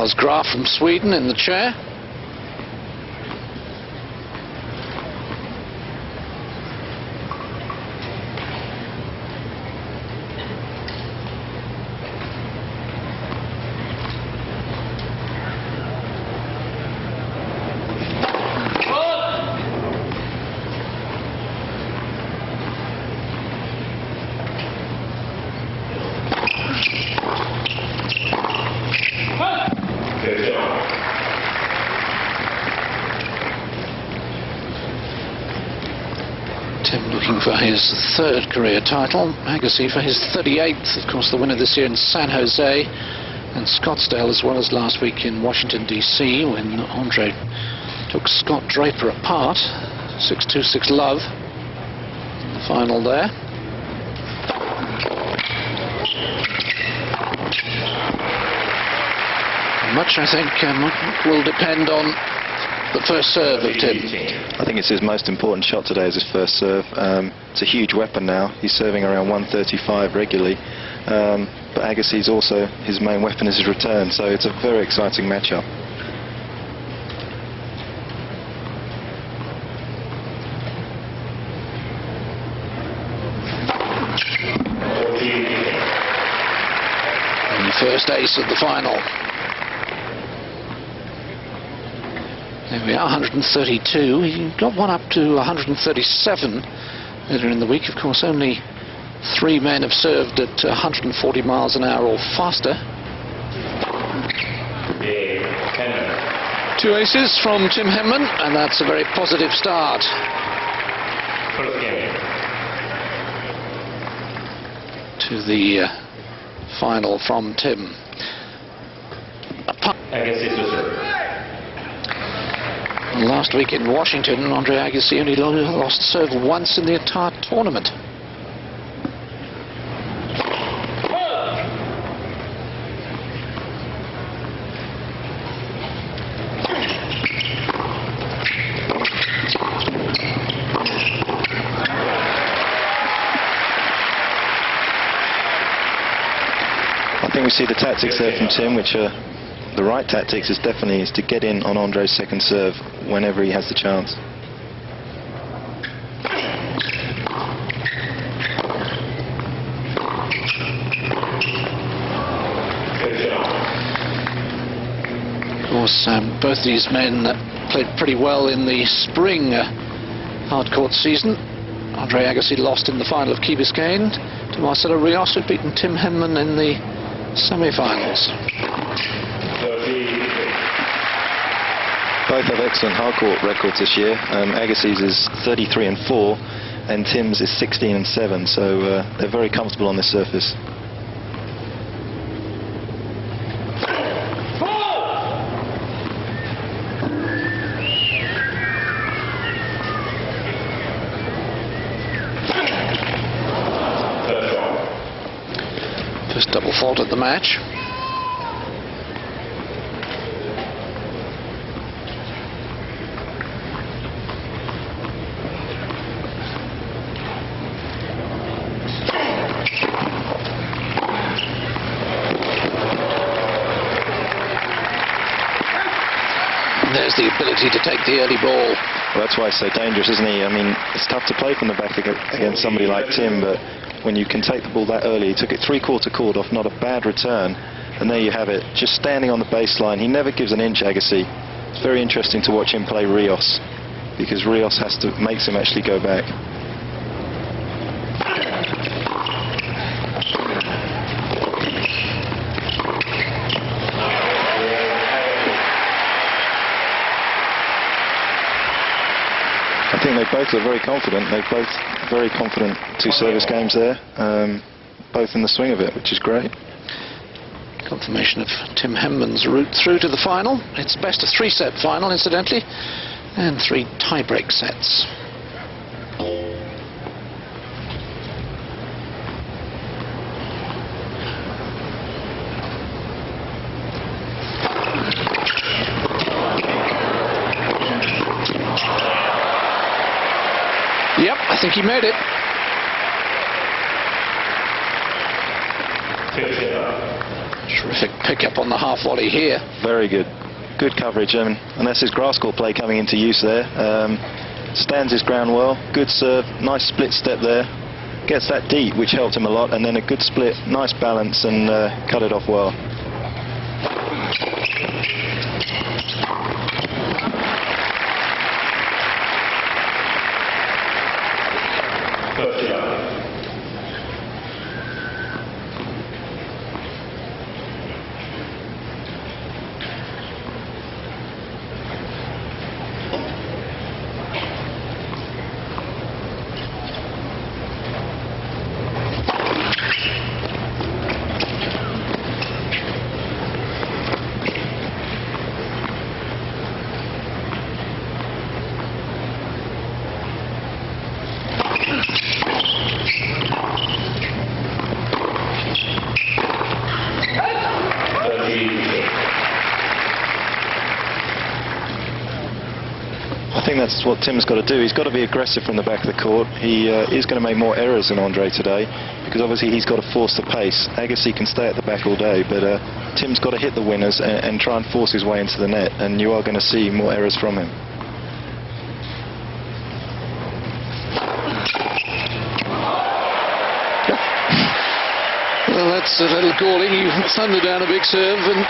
Charles Graf from Sweden in the chair. Tim looking for his third career title, Agassi for his 38th, of course the winner this year in San Jose and Scottsdale, as well as last week in Washington DC when Andre took Scott Draper apart, 6-2, 6-love in the final there. Much, I think, will depend on the first serve of Tim. I think it's his most important shot today, is his first serve. It's a huge weapon now. He's serving around 135 regularly. But Agassi's also, his main weapon is his return, so it's a very exciting matchup. And the first ace of the final. There we are, 132. He got one up to 137 earlier in the week. Of course, only 3 men have served at 140 miles an hour or faster. 2 aces from Tim Henman, and that's a very positive start. To the final from Tim. Last week in Washington, Andre Agassi only lost serve once in the entire tournament. I think we see the tactics there from Tim, which are the right tactics. Is definitely to get in on Andre's second serve whenever he has the chance. Of course, both these men played pretty well in the spring hard-court season. Andre Agassi lost in the final of Key Biscayne to Marcelo Rios, who'd beaten Tim Henman in the semi-finals. Both have excellent hard-court records this year. Agassi's is 33-4 and Tim's is 16-7, so they're very comfortable on this surface. First double fault of the match. There's the ability to take the early ball. Well, that's why he's so dangerous, isn't he? I mean, it's tough to play from the back against somebody like Tim, but when you can take the ball that early, he took it 3/4 court off, not a bad return, and there you have it, just standing on the baseline. He never gives an inch, Agassi. It's very interesting to watch him play Rios, because Rios makes him actually go back. I think they both are very confident. They're both very confident 2 service games there, both in the swing of it, which is great. Confirmation of Tim Henman's route through to the final. It's best of 3-set final, incidentally, and 3 tie-break sets. Yep, I think he made it. Terrific pickup on the half volley here. Very good. Good coverage, and that's his grass court play coming into use there. Stands his ground well. Good serve. Nice split step there. Gets that deep, which helped him a lot, and then a good split. Nice balance, and cut it off well. I think that's what Tim's got to do. He's got to be aggressive from the back of the court. He is going to make more errors than Andre today, because obviously he's got to force the pace. Agassi can stay at the back all day, but Tim's got to hit the winners and try and force his way into the net, and you are going to see more errors from him. Well, that's a little galling. You thunder down a big serve and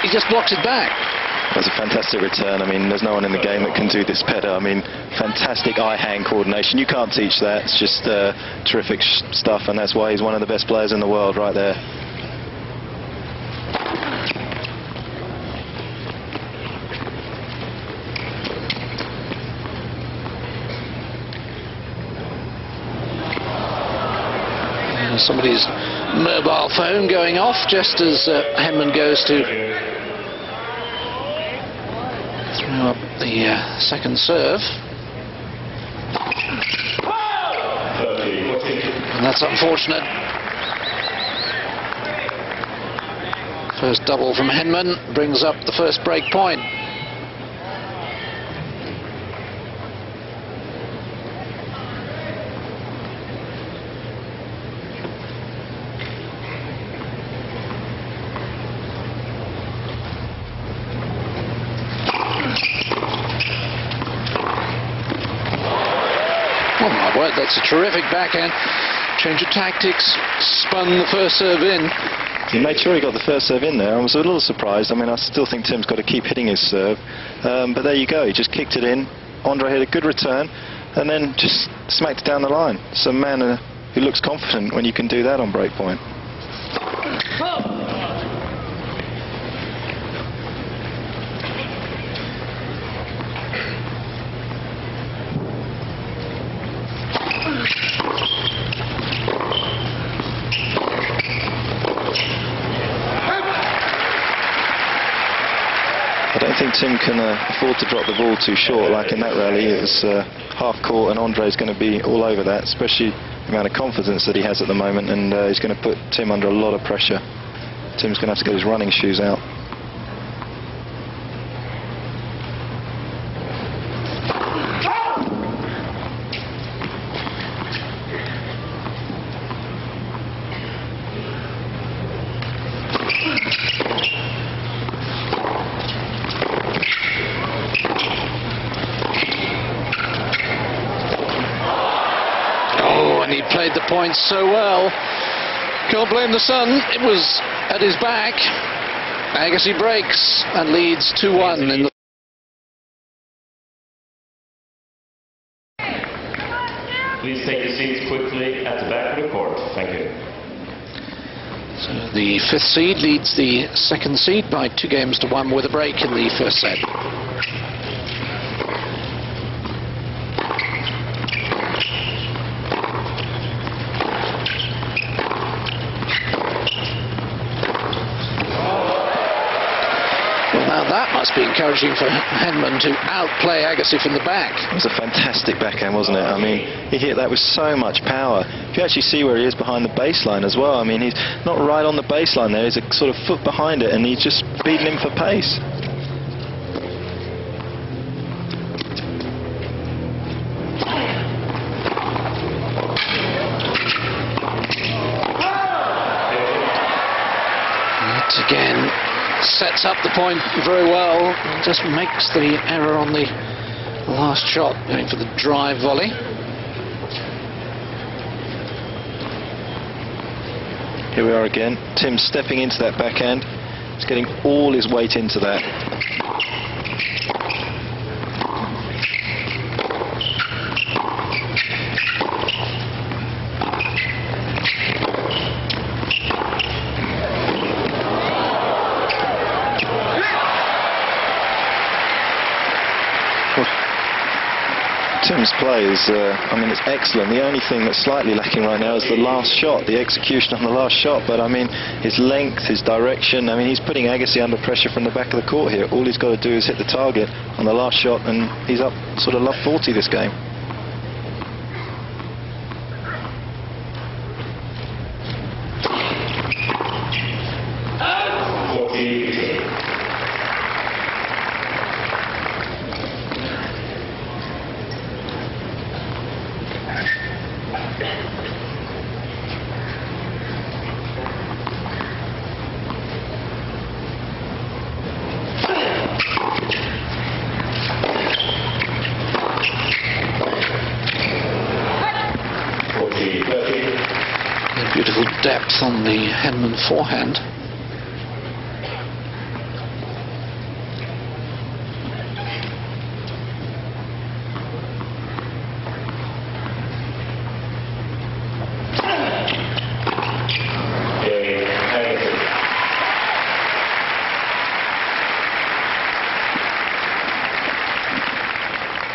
he just blocks it back. That's a fantastic return. I mean, there's no one in the game that can do this better. I mean, fantastic eye-hand coordination. You can't teach that. It's just terrific stuff, and that's why he's one of the best players in the world right there. Somebody's mobile phone going off just as Henman goes to throw up the second serve. And that's unfortunate. First double from Henman brings up the first break point. Oh my word, that's a terrific backhand. Change of tactics, spun the first serve in. He made sure he got the first serve in there. I was a little surprised. I mean, I still think Tim's got to keep hitting his serve. But there you go, he just kicked it in. Andre had a good return and then just smacked it down the line. Some man who looks confident when you can do that on break point. I don't think Tim can afford to drop the ball too short like in that rally. It was half court, and Andre's going to be all over that, especially the amount of confidence that he has at the moment, and he's going to put Tim under a lot of pressure. Tim's going to have to get his running shoes out. He played the points so well. Can't blame the sun. It was at his back. Agassi breaks and leads 2-1 in the... Please take your seats quickly at the back of the court. Thank you. So the fifth seed leads the second seed by 2-1 with a break in the first set. Now that must be encouraging for Henman to outplay Agassi from the back. It was a fantastic backhand, wasn't it? I mean, he hit that with so much power. If you actually see where he is behind the baseline as well, I mean, he's not right on the baseline there. He's a sort of foot behind it, and he's just beating him for pace. Again, sets up the point very well, just makes the error on the last shot, going for the drive volley. Here we are again. Tim stepping into that backhand. He's getting all his weight into that. Tim's play is, I mean, it's excellent. The only thing that's slightly lacking right now is the last shot, the execution on the last shot. But I mean, his length, his direction, I mean, he's putting Agassi under pressure from the back of the court here. All he's got to do is hit the target on the last shot, and he's up sort of love 40 this game. Beautiful depth on the Henman forehand.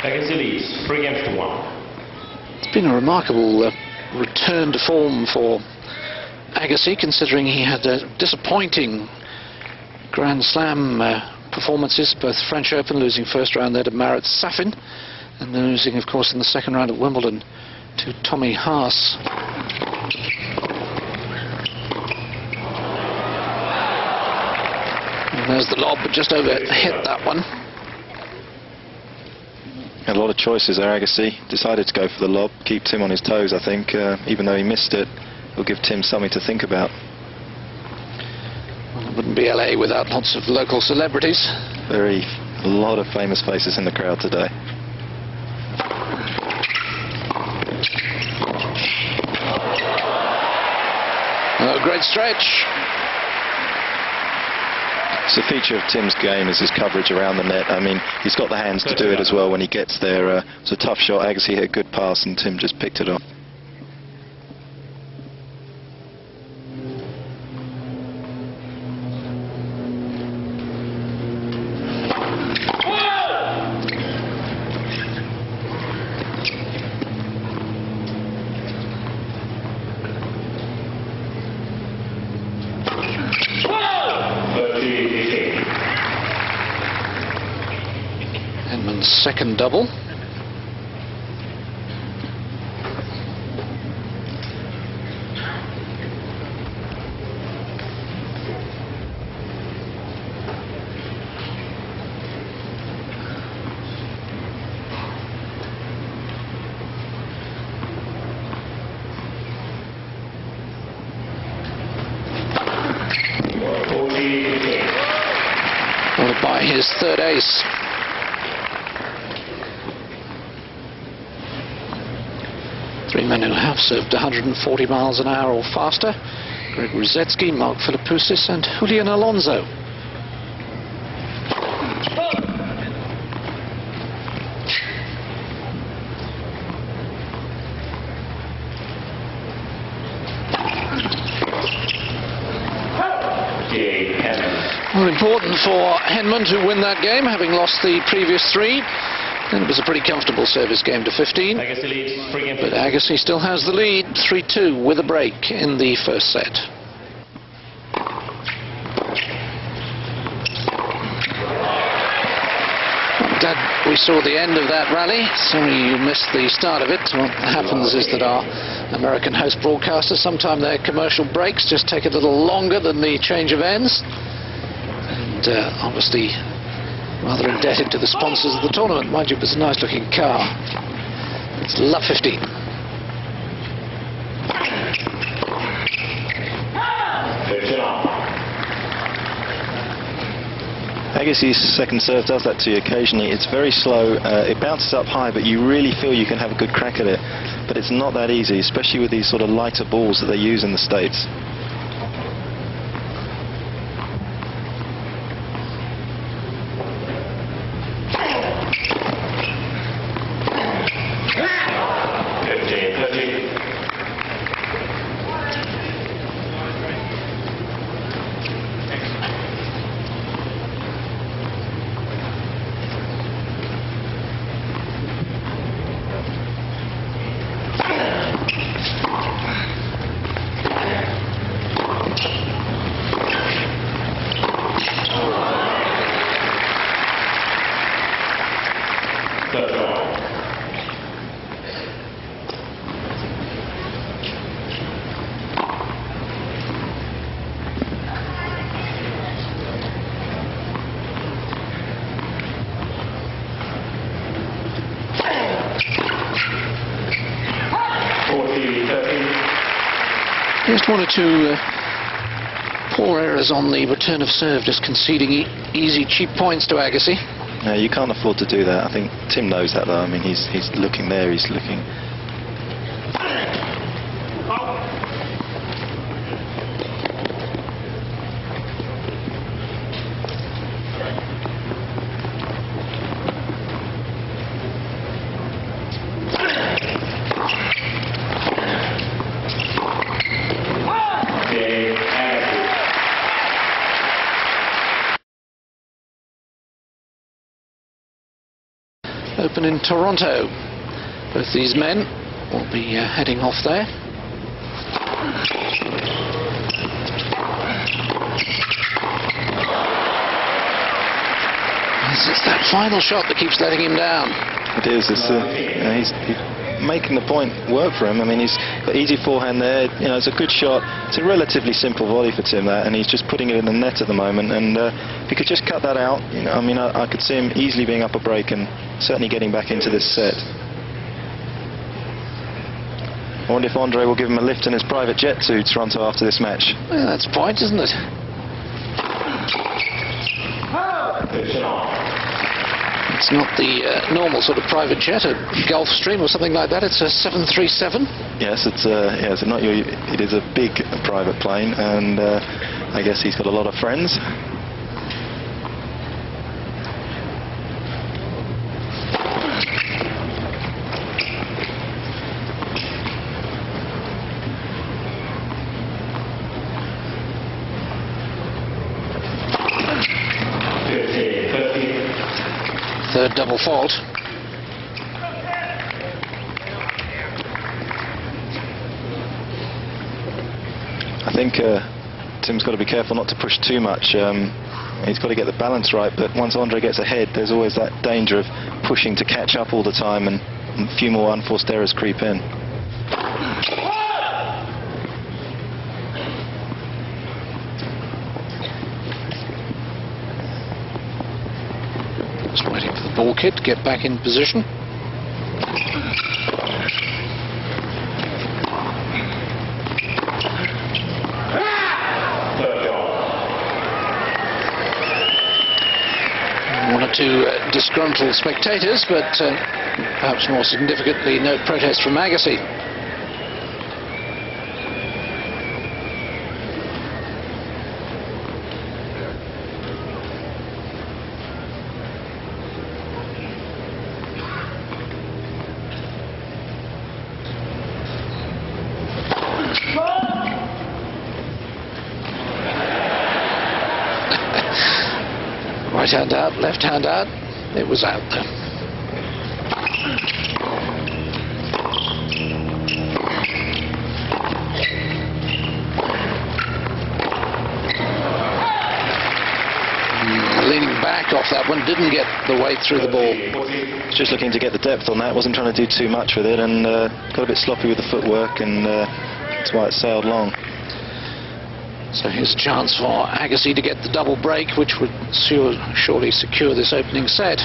Agassi leads 3 games to 1. It's been a remarkable return to form for Agassi, considering he had disappointing Grand Slam performances, both French Open, losing first round there to Marat Safin, and then losing, of course, in the second round at Wimbledon to Tommy Haas. And there's the lob, but just over hit that one. A lot of choices there. Agassi decided to go for the lob, keep Tim on his toes, I think. Even though he missed it, it'll give Tim something to think about. Well, it wouldn't be LA without lots of local celebrities. A lot of famous faces in the crowd today. Oh, great stretch. It's a feature of Tim's game is his coverage around the net. I mean, he's got the hands to do it as well when he gets there. It's a tough shot. Agassi hit a good pass and Tim just picked it up. Henman's second double. Followed by his third ace. Three men who have served 140 miles an hour or faster: Greg Ruzetsky, Mark Philippoussis and Julian Alonso. Well, important for Henman to win that game, having lost the previous three. And it was a pretty comfortable service game to 15. Agassi leads 3 games. But Agassi still has the lead, 3-2 with a break in the first set. I'm glad we saw the end of that rally. Sorry you missed the start of it. What happens is that our American host broadcasters, sometimes their commercial breaks just take a little longer than the change of ends. And obviously rather indebted to the sponsors of the tournament. Mind you, it was a nice looking car. It's love 15. Agassi's second serve does that to you occasionally. It's very slow, it bounces up high, but you really feel you can have a good crack at it. But it's not that easy, especially with these sort of lighter balls that they use in the States. Just one or two poor errors on the return of serve, just conceding easy, cheap points to Agassi. No, you can't afford to do that. I think Tim knows that, though. I mean, he's looking there, he's looking. Open in Toronto. Both these men will be heading off there. It's that final shot that keeps letting him down. It is. He's making the point work for him. I mean, he's got easy forehand there. You know, it's a good shot. It's a relatively simple volley for Tim, that, and he's just putting it in the net at the moment. And if he could just cut that out, you know, I mean, I could see him easily being up a break and certainly getting back into this set. I wonder if Andre will give him a lift in his private jet to Toronto after this match. Well, that's a point, isn't it? It's not the normal sort of private jet, a Gulfstream or something like that. It's a 737. Yes, it's not your. It is a big private plane, and I guess he's got a lot of friends. Third double fault. I think Tim's got to be careful not to push too much. He's got to get the balance right, but once Andre gets ahead, there's always that danger of pushing to catch up all the time, and a few more unforced errors creep in. Just waiting for the ball kid to get back in position. One or two disgruntled spectators, but perhaps more significantly, no protest from Agassi. Right hand out, left hand out. It was out there. Leaning back off that one, didn't get the way through the ball. Just looking to get the depth on that, wasn't trying to do too much with it, and got a bit sloppy with the footwork, and that's why it sailed long. So here's a chance for Agassi to get the double break, which would surely secure this opening set.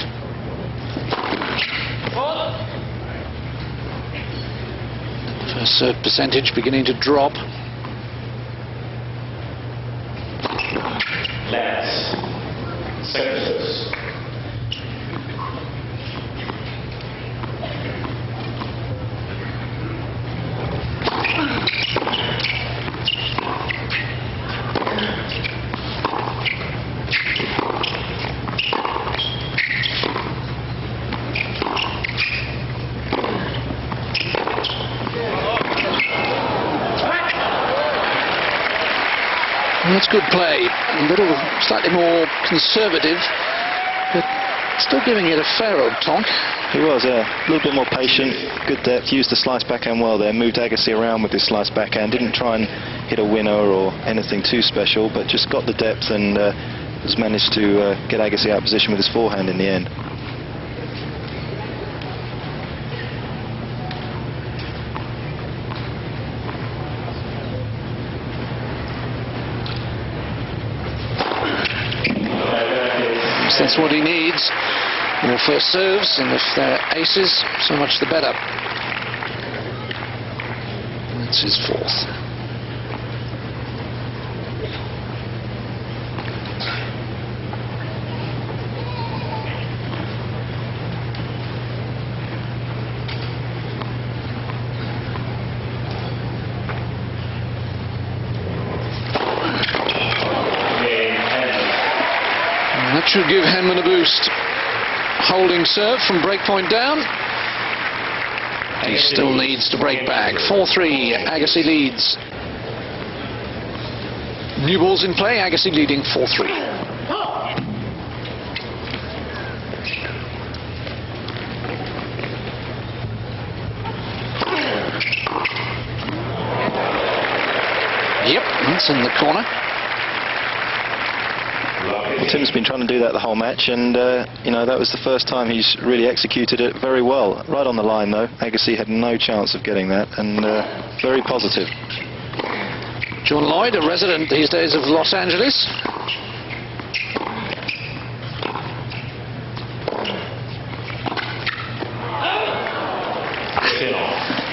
First serve percentage beginning to drop. Last. Second serve. That's good play. A little slightly more conservative, but still giving it a fair old tonk. He was, a little bit more patient, good depth, used the slice backhand well there, moved Agassi around with his slice backhand, didn't try and hit a winner or anything too special, but just got the depth and has managed to get Agassi out of position with his forehand in the end. That's what he needs. More first serves, and if they're aces, so much the better. That's his fourth. That should give Henman a boost. Holding serve from breakpoint down. He still needs to break back. 4-3, Agassi leads. New balls in play, Agassi leading 4-3. Yep, that's in the corner. Well, Tim's been trying to do that the whole match, and you know, that was the first time he's really executed it very well. Right on the line though, Agassi had no chance of getting that, and very positive. John Lloyd, a resident these days of Los Angeles.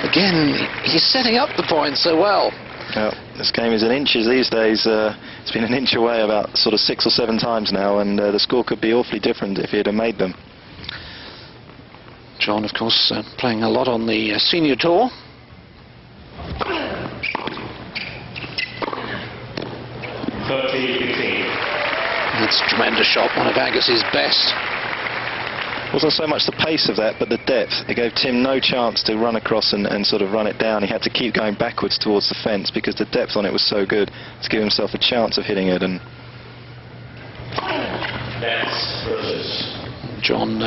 Again, he's setting up the point so well. Well, this game is in inches these days. It's been an inch away about sort of 6 or 7 times now, and the score could be awfully different if he had made them. John, of course, playing a lot on the senior tour. That's a tremendous shot, one of Agassi's best. Wasn't so much the pace of that, but the depth. It gave Tim no chance to run across and sort of run it down. He had to keep going backwards towards the fence because the depth on it was so good to give himself a chance of hitting it. And John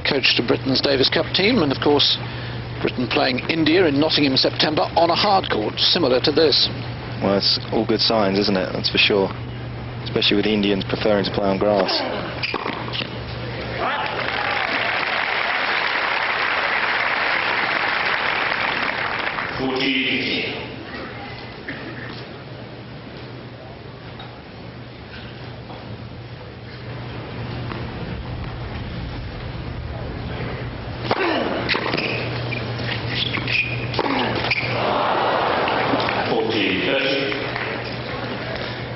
coached Britain's Davis Cup team, and of course Britain playing India in Nottingham in September on a hard court, similar to this. Well, it's all good signs, isn't it? That's for sure. Especially with the Indians preferring to play on grass.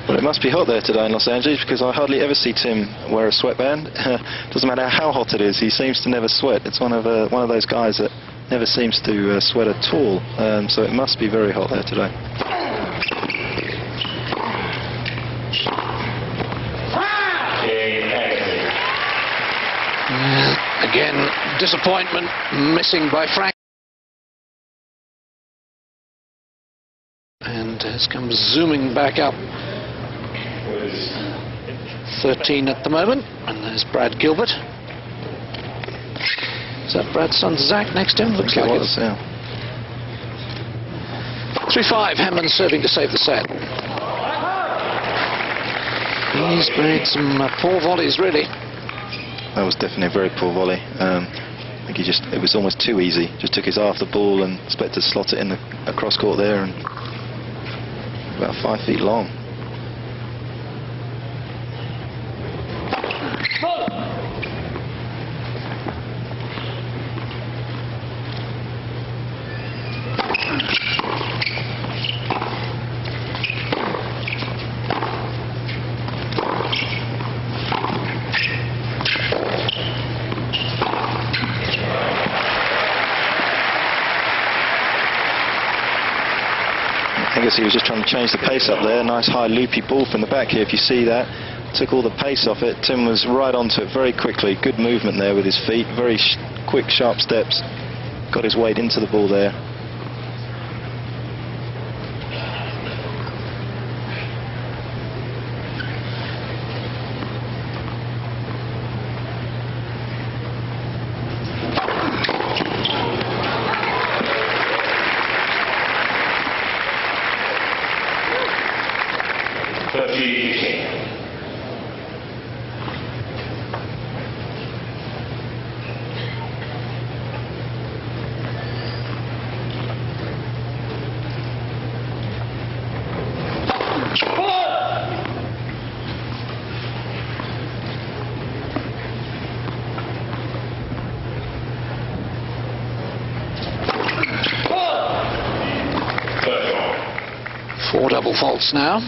Well, it must be hot there today in Los Angeles, because I hardly ever see Tim wear a sweatband. Doesn't matter how hot it is, he seems to never sweat. It's one of those guys that never seems to sweat at all, so it must be very hot there today. Again, disappointment missing by Frank. And has come zooming back up. 13 at the moment, and there's Brad Gilbert. Is that Brad's son Zach next to him? Looks like it. Yeah. 3-5, Henman serving to save the set. He's made some poor volleys, really. That was definitely a very poor volley. I think it was almost too easy. Just took his eye off the ball and expected to slot it in the cross court there, and about 5 feet long. I guess he was just trying to change the pace up there. Nice high loopy ball from the back here. If you see that, took all the pace off it. Tim was right onto it very quickly. Good movement there with his feet. Very quick, sharp steps. Got his weight into the ball there. 4 double faults now.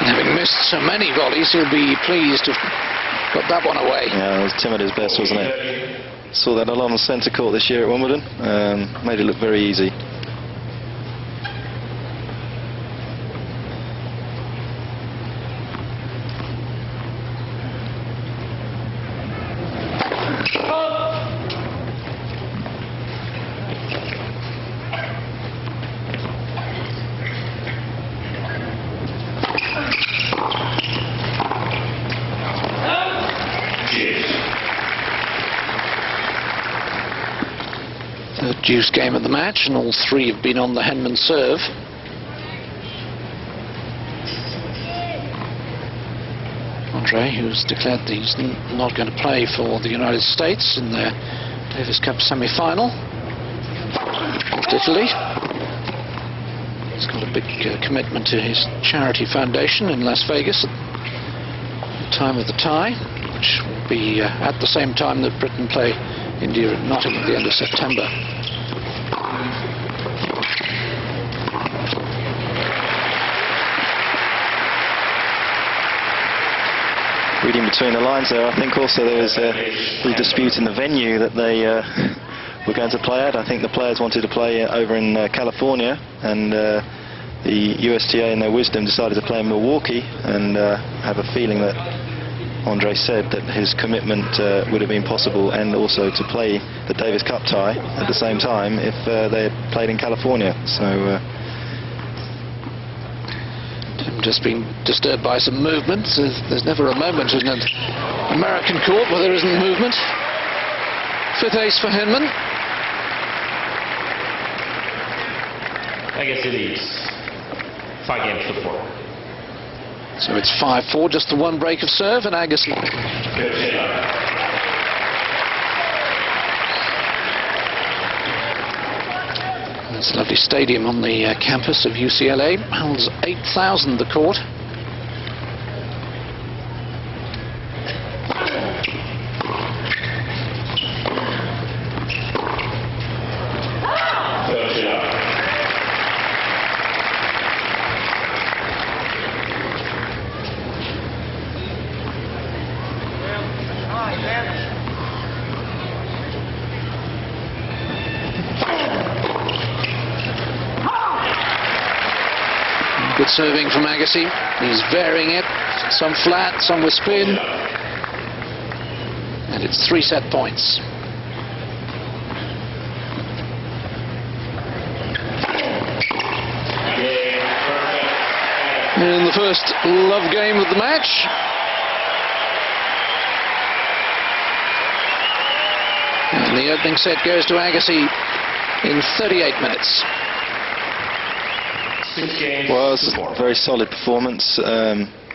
Having missed so many volleys, he'll be pleased to have got that one away. Yeah, it was Tim at his best, wasn't it? Saw that a lot on centre court this year at Wimbledon. Made it look very easy. Third deuce game of the match, and all 3 have been on the Henman serve. Andre, who's declared that he's not going to play for the United States in their Davis Cup semi-final against Italy. He's got a big commitment to his charity foundation in Las Vegas at the time of the tie, which will be at the same time that Britain play India at Nottingham at the end of September. Reading between the lines there, I think also there was a little dispute in the venue that they were going to play at. I think the players wanted to play over in California, and the USTA in their wisdom decided to play in Milwaukee, and have a feeling that Andre said that his commitment would have been possible, and also to play the Davis Cup tie at the same time if they had played in California. So just been disturbed by some movement. There's never a moment in an American court where there isn't movement. 5th ace for Henman. Agassi leads 5 games to 4. So it's 5-4, just the 1 break of serve, and Agassi. This lovely stadium on the campus of UCLA holds 8,000 the court. Good serving from Agassi. He's varying it, some flat, some with spin. And it's 3 set points. In the first love game of the match. And the opening set goes to Agassi in 38 minutes. Well, it's a very solid performance.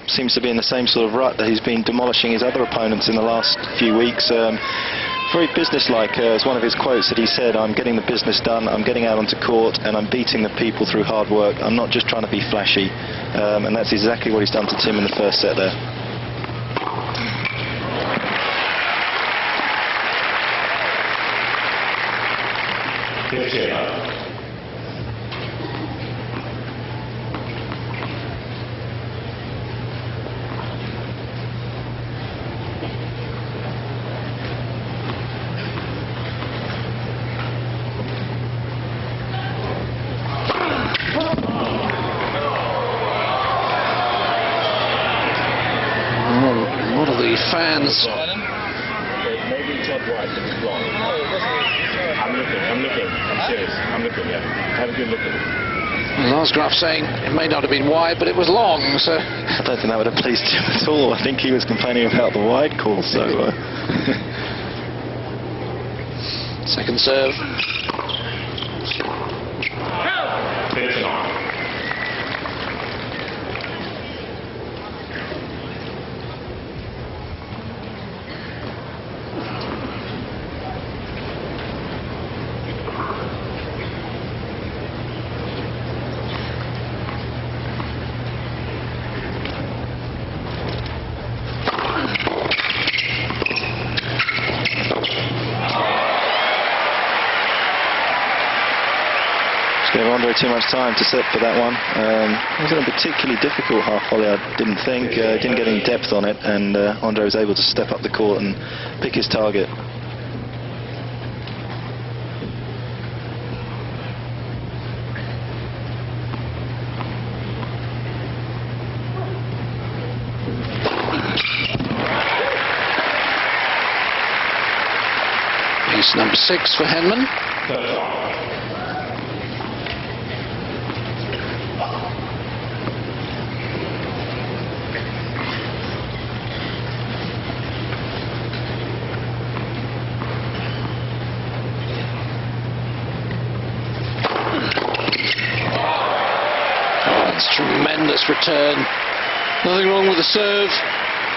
Seems to be in the same sort of rut that he's been demolishing his other opponents in the last few weeks. Very businesslike, as one of his quotes that he said, "I'm getting the business done, I'm getting out onto court, and I'm beating the people through hard work. I'm not just trying to be flashy." And that's exactly what he's done to Tim in the first set there. A lot of the fans. Maybe it's not wide, but it's long. I'm looking. I'm serious. I'm looking, yeah. Have a good look at it. Lars saying it may not have been wide, but it was long, so... I don't think that would have pleased him at all. I think he was complaining about the wide call, so... Second serve. Andre too much time to set for that one. It wasn't a particularly difficult half volley, I didn't think. Didn't get any depth on it, and Andre was able to step up the court and pick his target. Ace number 6 for Henman. That's tremendous return. Nothing wrong with the serve.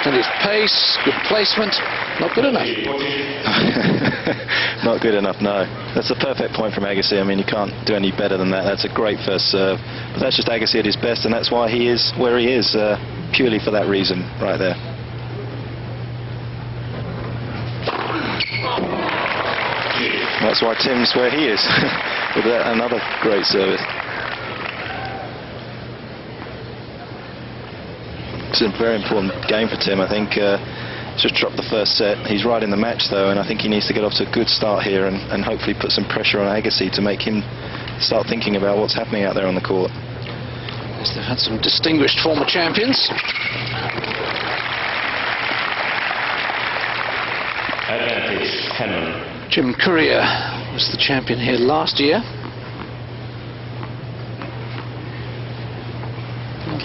And his pace, good placement, not good enough. Not good enough, no. That's a perfect point from Agassi. I mean, you can't do any better than that. That's a great first serve. But that's just Agassi at his best, and that's why he is where he is, purely for that reason, right there. That's why Tim's where he is, with another great service. It's a very important game for Tim, I think. Just dropped the first set. He's right in the match, though, and I think he needs to get off to a good start here and hopefully put some pressure on Agassi to make him start thinking about what's happening out there on the court. Yes, they've had some distinguished former champions. Advantage, Henman. Jim Courier was the champion here last year.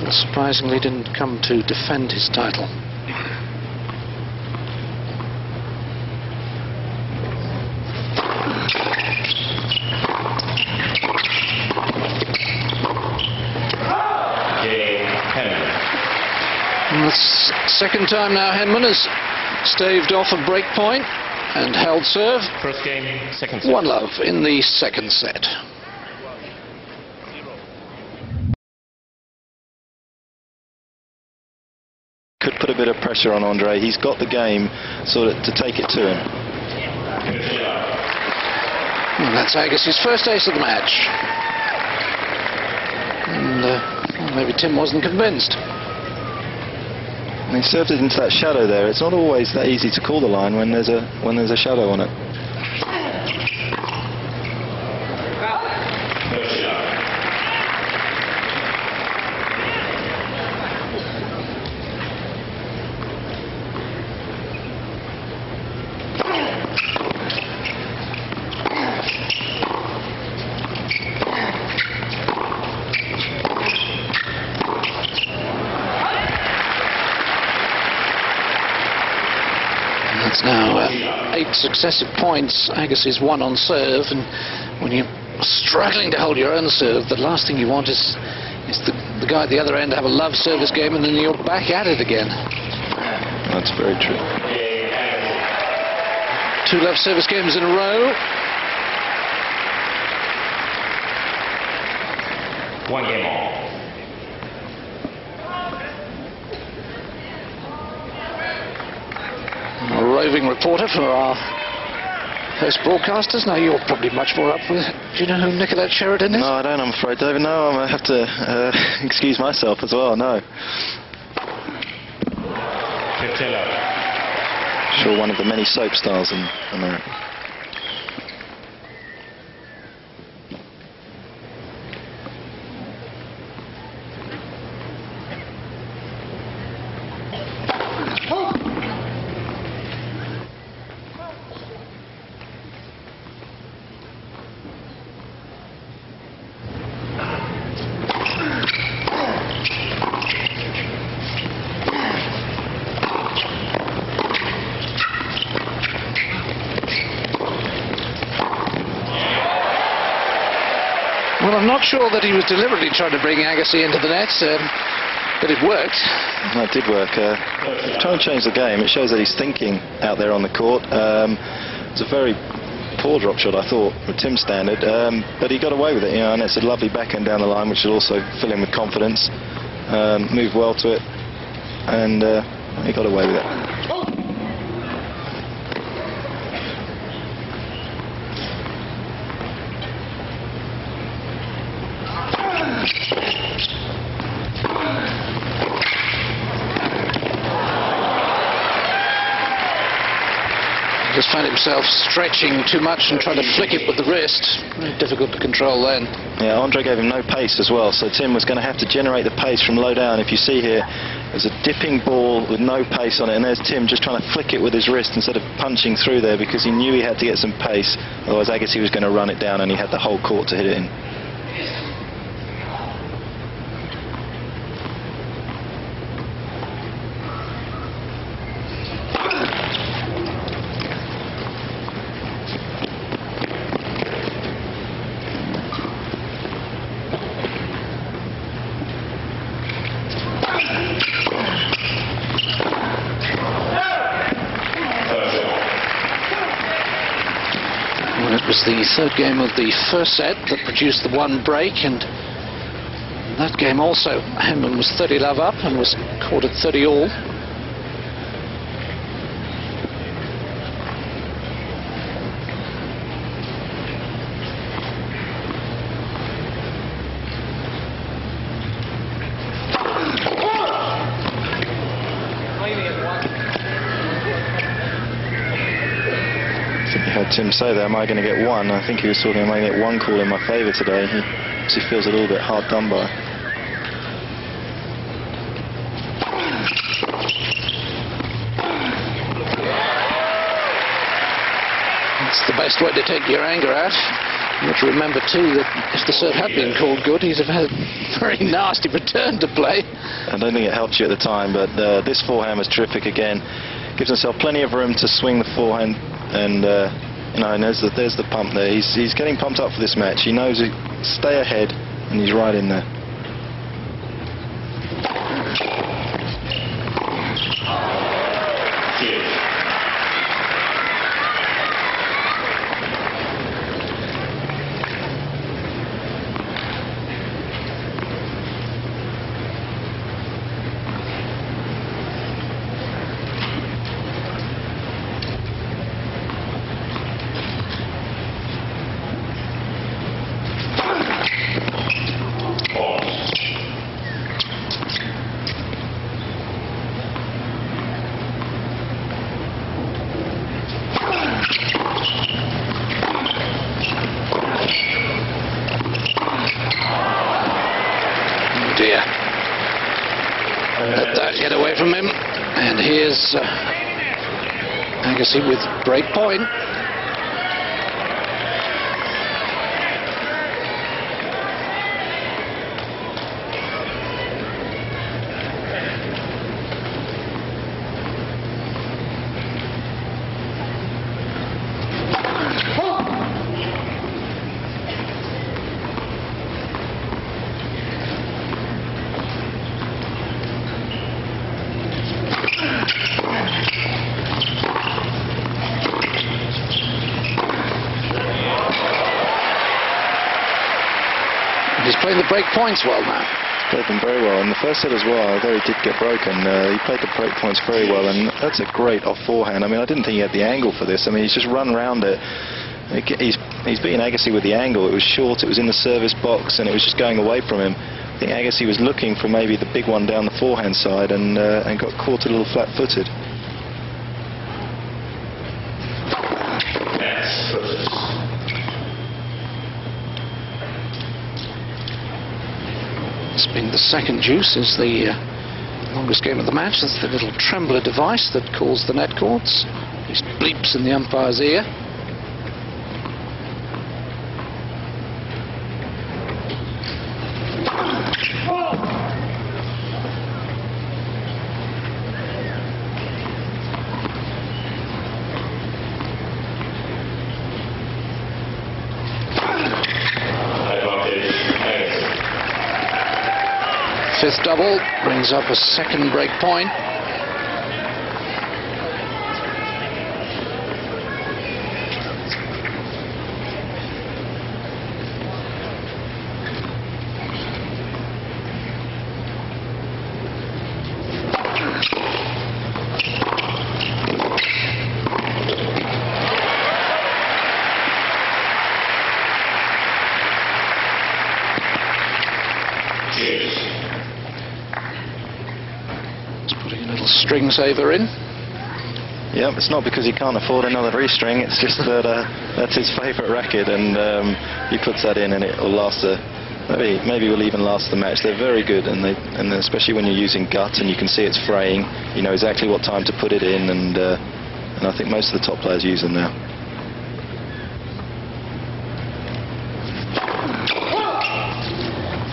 Surprisingly didn't come to defend his title. And that's second time now Henman has staved off a break point and held serve. First game, second set. 1-love in the second set. Could put a bit of pressure on Andre. He's got the game sort of to take it to him. And that's Agassi's first ace of the match. And well, maybe Tim wasn't convinced. And he served it into that shadow there. It's not always that easy to call the line when there's a shadow on it. It's now 8 successive points. Agassi's won on serve, and when you're struggling to hold your own serve, the last thing you want is the guy at the other end to have a love service game, and then you're back at it again. That's very true. 2 love service games in a row. 1 game all. A roving reporter for our host broadcasters. Now you're probably much more up with. Do you know who Nicolette Sheridan is? No, I don't, I'm afraid, David. No, I'm going to have to excuse myself as well. No. Sure, one of the many soap stars in America. Well, I'm not sure that he was deliberately trying to bring Agassi into the net, but it worked. No, it did work. Trying to change the game, it shows that he's thinking out there on the court. It's a very poor drop shot, I thought, with Tim's standard, but he got away with it, you know, and it's a lovely backhand down the line, which will also fill him with confidence. Moved well to it, and he got away with it. found himself stretching too much and trying to flick it with the wrist. Very difficult to control then. Yeah, Andre gave him no pace as well, so Tim was going to have to generate the pace from low down. If you see here, there's a dipping ball with no pace on it, and there's Tim just trying to flick it with his wrist instead of punching through there, because he knew he had to get some pace, otherwise Agassi was going to run it down and he had the whole court to hit it in. It was the third game of the first set that produced the one break, and in that game also Henman was 30 love up and was caught at 30 all. I heard Tim say there, am I going to get one? I think he was talking, am I going to get one call in my favour today? He feels a little bit hard done by. It's the best way to take your anger out. You have to remember too that if the serve had been called good, he'd have had a very nasty return to play. I don't think it helped you at the time, but this forehand was terrific again. Gives himself plenty of room to swing the forehand, and you know, and there's the pump there. He's getting pumped up for this match. He knows he stay ahead, and he's right in there. Dear. Let that get away from him. And here's Agassi with break point. He's playing the break points well now. Played them very well. In the first set as well, although he did get broken, he played the break points very well, and that's a great off forehand. I mean, I didn't think he had the angle for this. I mean, he's just run around it. He's beating Agassi with the angle. It was short, it was in the service box, and it was just going away from him. I think Agassi was looking for maybe the big one down the forehand side, and got caught a little flat-footed. It's been the second deuce is the longest game of the match. That's the little trembler device that calls the net courts. These bleeps in the umpire's ear. Fifth double brings up a second break point. Putting a little string saver in. Yep, it's not because he can't afford another three-string, it's just that that's his favourite racket, and he puts that in and it will last maybe will even last the match. They're very good, and especially when you're using gut and you can see it's fraying, you know exactly what time to put it in, and I think most of the top players use them now.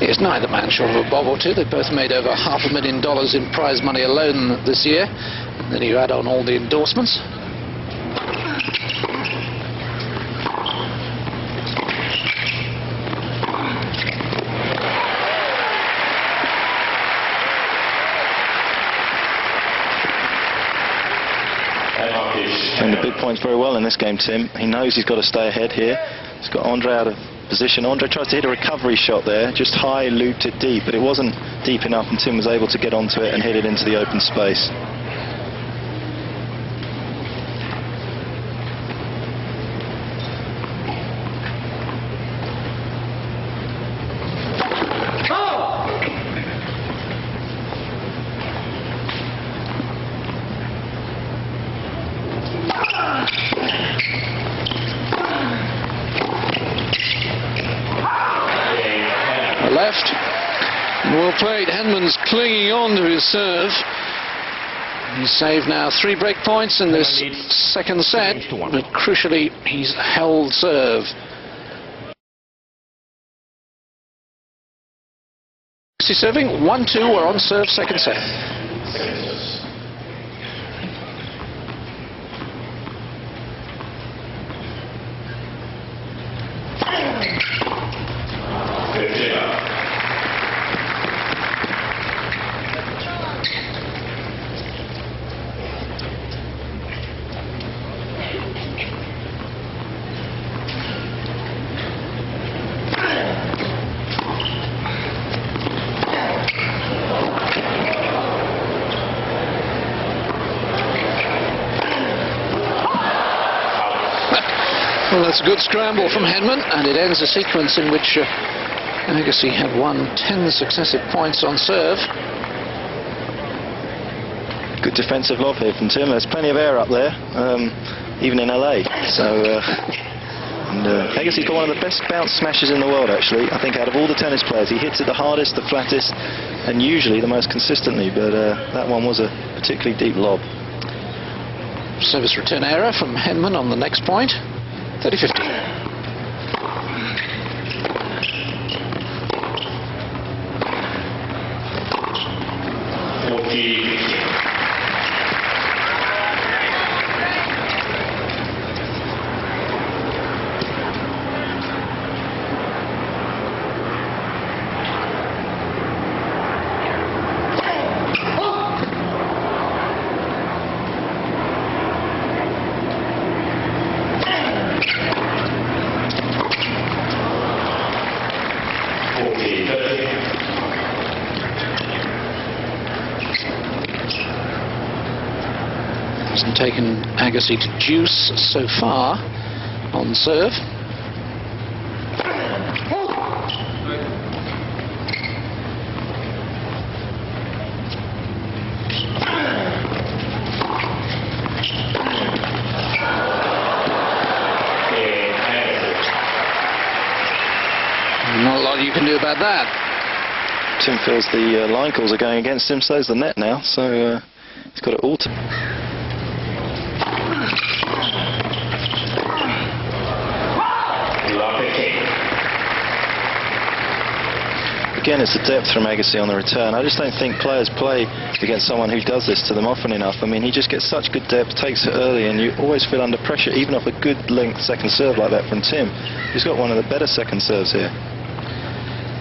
It's neither man short of a bob or two. They both made over $500,000 in prize money alone this year. And then you add on all the endorsements. And the big points very well in this game, Tim. He knows he's got to stay ahead here. He's got Andre out of position. Andre tries to hit a recovery shot there, just high, looped it deep, but it wasn't deep enough, and Tim was able to get onto it and hit it into the open space. Left. Well played. Henman's clinging on to his serve. He's saved now 3 break points in this second set, but crucially he's held serve. He's serving 1-2. We're on serve, second set. Well, that's a good scramble from Henman, and it ends a sequence in which Agassi had won 10 successive points on serve. Good defensive lob here from Tim. There's plenty of air up there, even in LA. So, Agassi's got one of the best bounce smashes in the world, actually. I think out of all the tennis players, he hits it the hardest, the flattest, and usually the most consistently, but that one was a particularly deep lob. Service return error from Henman on the next point. 30-50. Hasn't taken Agassi to juice so far on serve. Not a lot you can do about that. Tim feels the line calls are going against him, so's the net now, so he's got it all to... Again, it's the depth from Agassi on the return. I just don't think players play against someone who does this to them often enough. I mean, he just gets such good depth, takes it early, and you always feel under pressure, even off a good length second serve like that from Tim. He's got one of the better second serves here.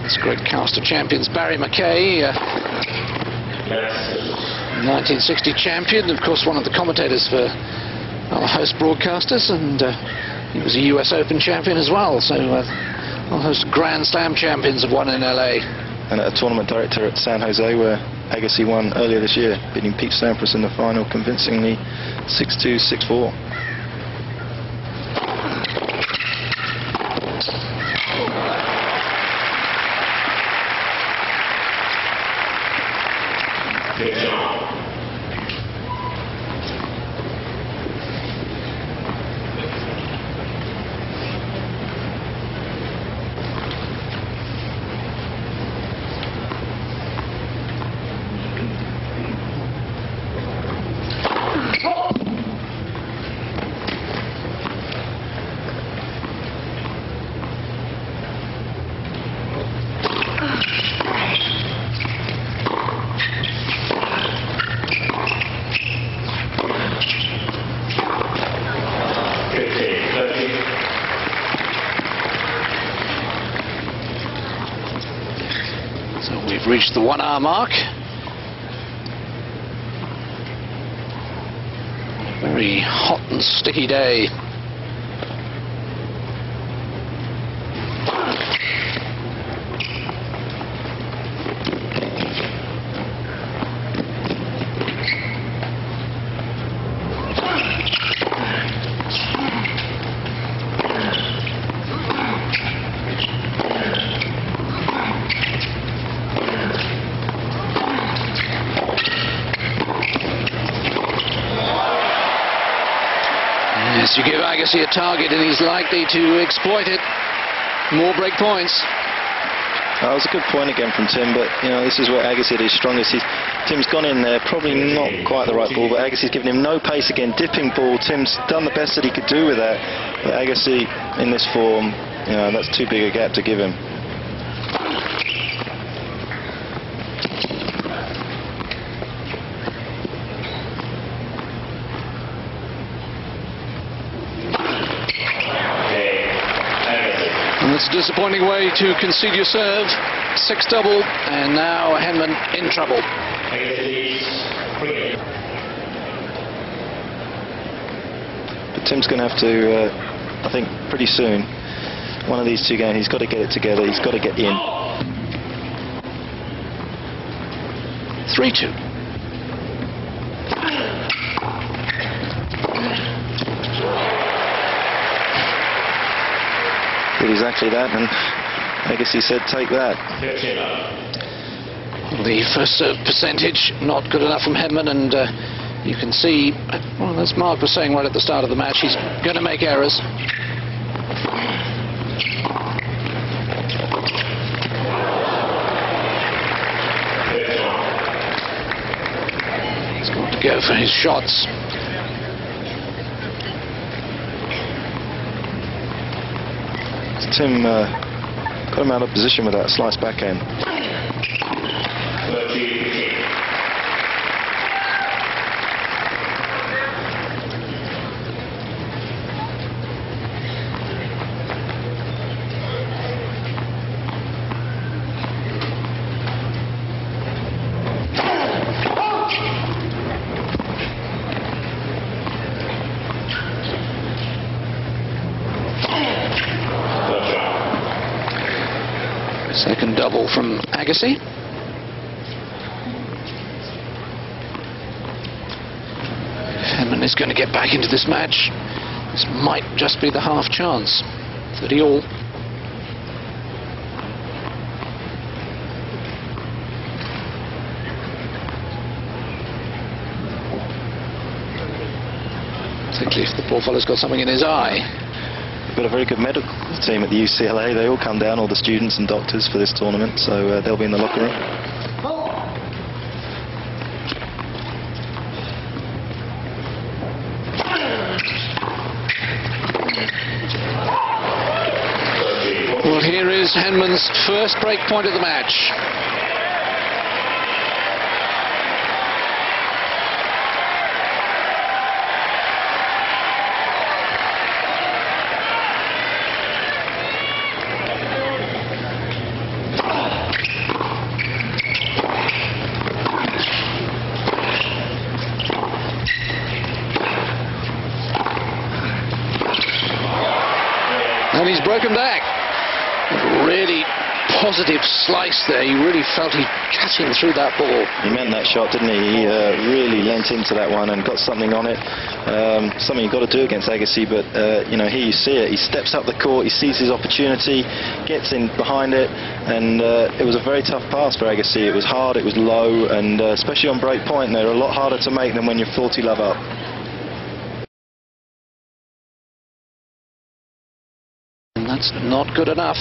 It's great cast of champions. Barry McKay, 1960 champion, of course one of the commentators for our host broadcasters, and he was a US Open champion as well, so almost Grand Slam champions have won in LA. And a tournament director at San Jose, where Agassi won earlier this year, beating Pete Sampras in the final convincingly 6-2, 6-4. We've reached the 1 hour mark. Very hot and sticky day. You give Agassi a target and he's likely to exploit it. More break points. That was a good point again from Tim, but you know, this is where Agassi at his strongest. Tim's gone in there, probably not quite the right ball, but Agassi's given him no pace again, dipping ball. Tim's done the best that he could do with that, but Agassi in this form, you know, that's too big a gap to give him. It's a disappointing way to concede your serve. 6-double, and now Henman in trouble. But Tim's going to have to, I think, pretty soon, one of these two games, he's got to get it together, he's got to get in. 3-2. Did exactly that, and Agassi said, take that. The first serve percentage not good enough from Henman, and you can see, well, as Mark was saying right at the start of the match, he's going to make errors. He's got to go for his shots. Tim got him out of position with that slice backhand. Second double from Agassi. Henman is going to get back into this match. This might just be the half chance. 30-all. Particularly if the poor fellow's got something in his eye. We've got a very good medical team at the UCLA. They all come down, all the students and doctors, for this tournament, so they'll be in the locker room. Well, here is Henman's first break point of the match. And he's broken back. Really positive slice there. You really felt he cut him through that ball. He meant that shot, didn't he? He really leant into that one and got something on it. Something you've got to do against Agassi, but you know, here you see it. He steps up the court, he sees his opportunity, gets in behind it, and it was a very tough pass for Agassi. It was hard, it was low, and especially on break point, they're a lot harder to make than when you're 40 love up. That's not good enough.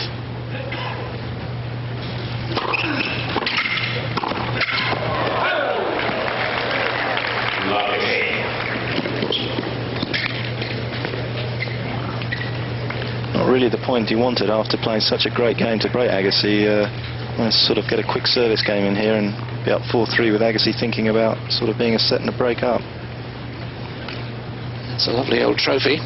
Not really the point he wanted after playing such a great game to break Agassi. Want to sort of get a quick service game in here and be up 4-3 with Agassi thinking about sort of being a set and a break up. It's a lovely old trophy.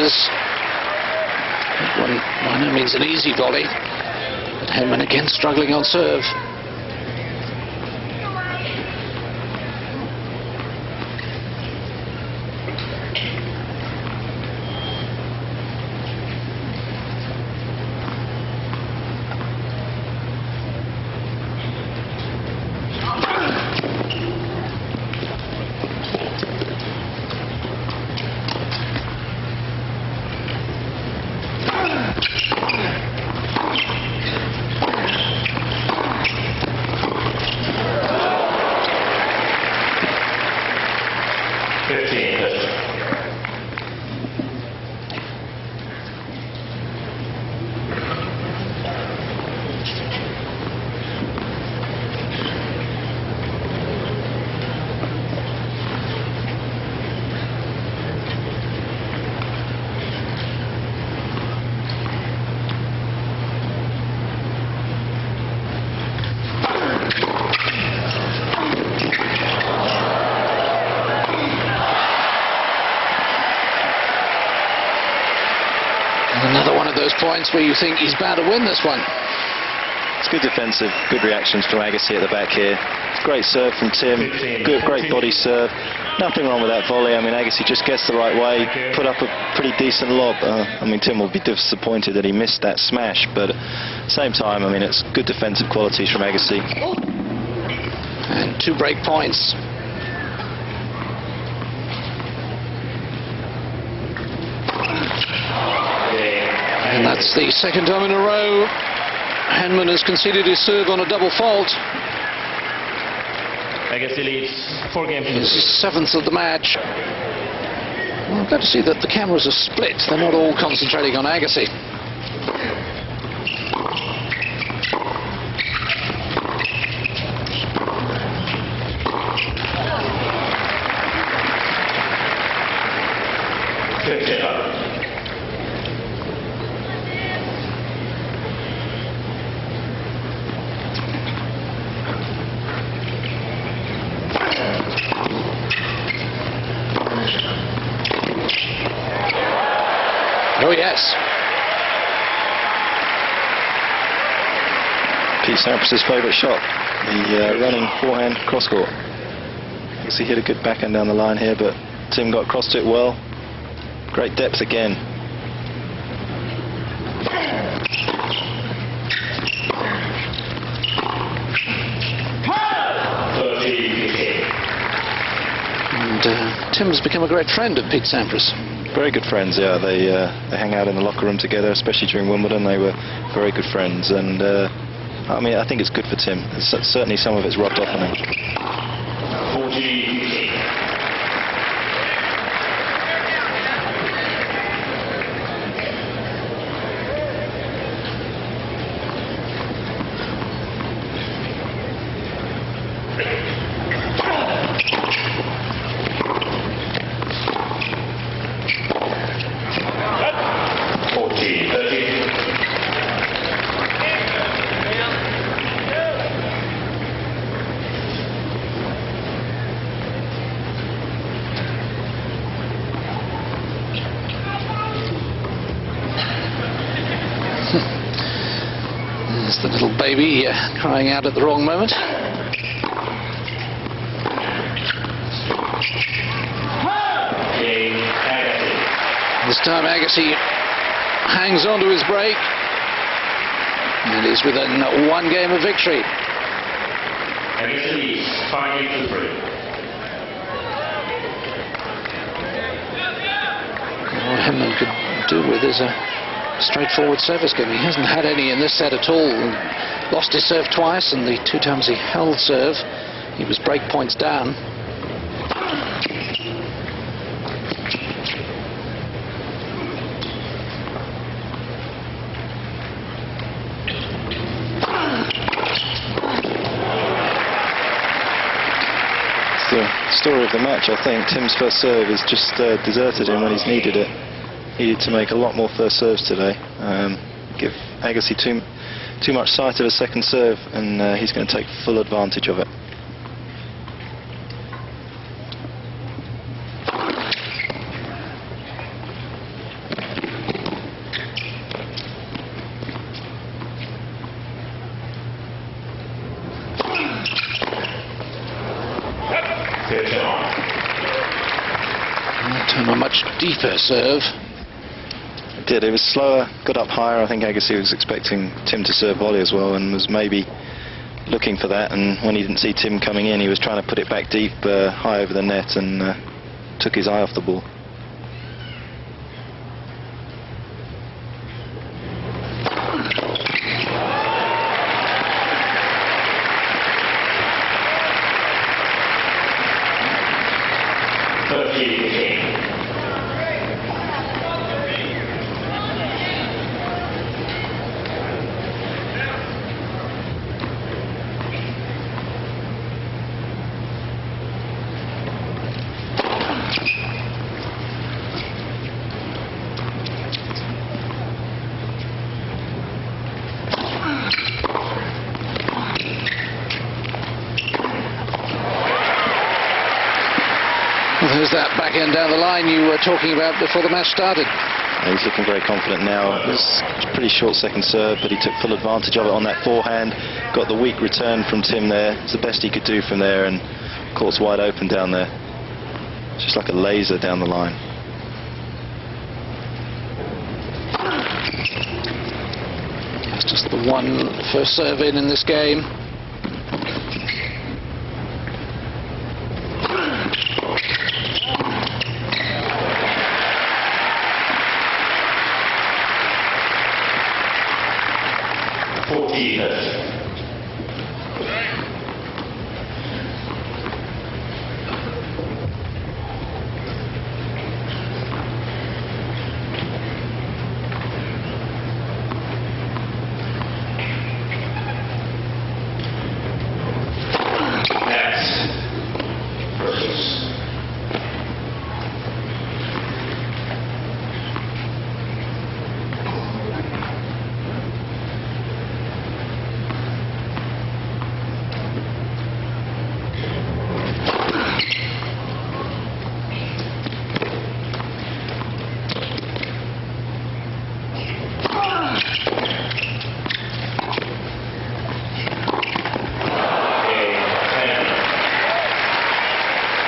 chances. One by no means an easy volley, but Henman again struggling on serve. Another one of those points where you think he's bound to win this one. It's good defensive, good reactions from Agassi at the back here. Great serve from Tim, great body serve. Nothing wrong with that volley. I mean, Agassi just gets the right way, put up a pretty decent lob. I mean, Tim will be disappointed that he missed that smash, but at the same time, I mean, it's good defensive qualities from Agassi. And 2 break points. And that's the second time in a row Henman has conceded his serve on a double fault. Agassi leads 4 games. This is 7th of the match. Well, I'm glad to see that the cameras are split. They're not all concentrating on Agassi. Oh, yes. Pete Sampras's favourite shot, the running forehand cross-court. Agassi hit a good backhand down the line here, but Tim got across to it well. Great depth again. And Tim's become a great friend of Pete Sampras. Very good friends, yeah. They hang out in the locker room together, especially during Wimbledon. They were very good friends, and I mean, I think it's good for Tim. Certainly some of it's rubbed off on him. 40. There's the little baby crying out at the wrong moment. This time Agassi hangs on to his break and is within 1 game of victory. Agassi 5-3. All Henman could do with is a straightforward service game. He hasn't had any in this set at all. Lost his serve twice, and the 2 times he held serve, he was break points down. It's the story of the match, I think. Tim's first serve has just deserted him when he's needed it. Needed to make a lot more first serves today. Give Agassi too much sight of a second serve, and he's going to take full advantage of it. That time a much deeper serve. It was slower, got up higher. I think Agassi was expecting Tim to serve volley as well and was maybe looking for that, and when he didn't see Tim coming in, he was trying to put it back deep, high over the net, and took his eye off the ball. There's that back end down the line you were talking about before the match started. He's looking very confident now. It was a pretty short second serve, but he took full advantage of it on that forehand. Got the weak return from Tim there. It's the best he could do from there, and court's wide open down there. It's just like a laser down the line. That's just the one first serve in this game.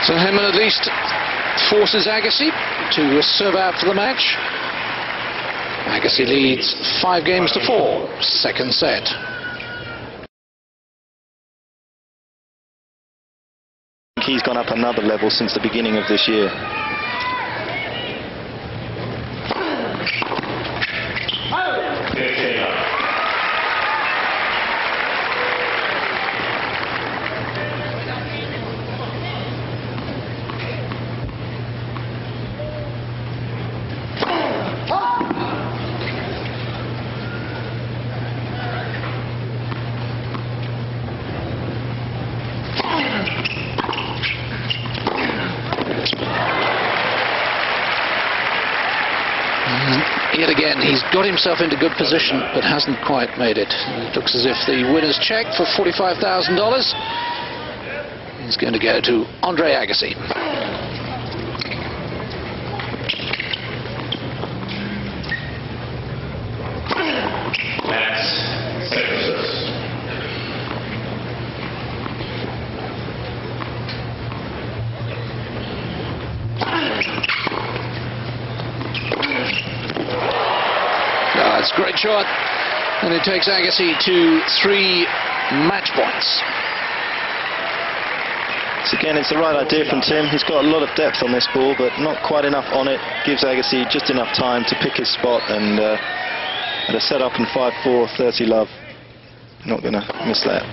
So Henman at least forces Agassi to serve out for the match. Agassi leads 5-4, second set. He's gone up another level since the beginning of this year. Yet again, he's got himself into good position, but hasn't quite made it. It looks as if the winner's check for $45,000 is going to go to Andre Agassi. That's a great shot, and it takes Agassi to 3 match points. So again, it's the right idea from Tim. He's got a lot of depth on this ball, but not quite enough on it. Gives Agassi just enough time to pick his spot, and at a set up in 5-4, 30 love, not going to miss that.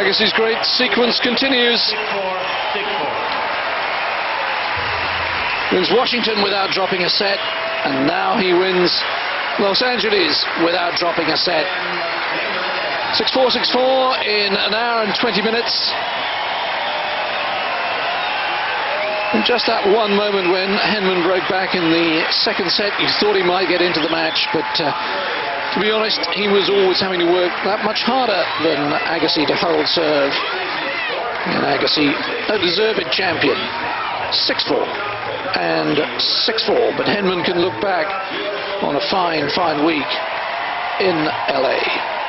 Agassi's great sequence continues. Wins Washington without dropping a set, and now he wins Los Angeles without dropping a set. 6-4, 6-4 in an hour and 20 minutes. And just that one moment when Henman broke back in the second set, you thought he might get into the match, but to be honest, he was always having to work that much harder than Agassi to hold serve. And Agassi, a deserved champion. 6-4 and 6-4. But Henman can look back on a fine, fine week in LA.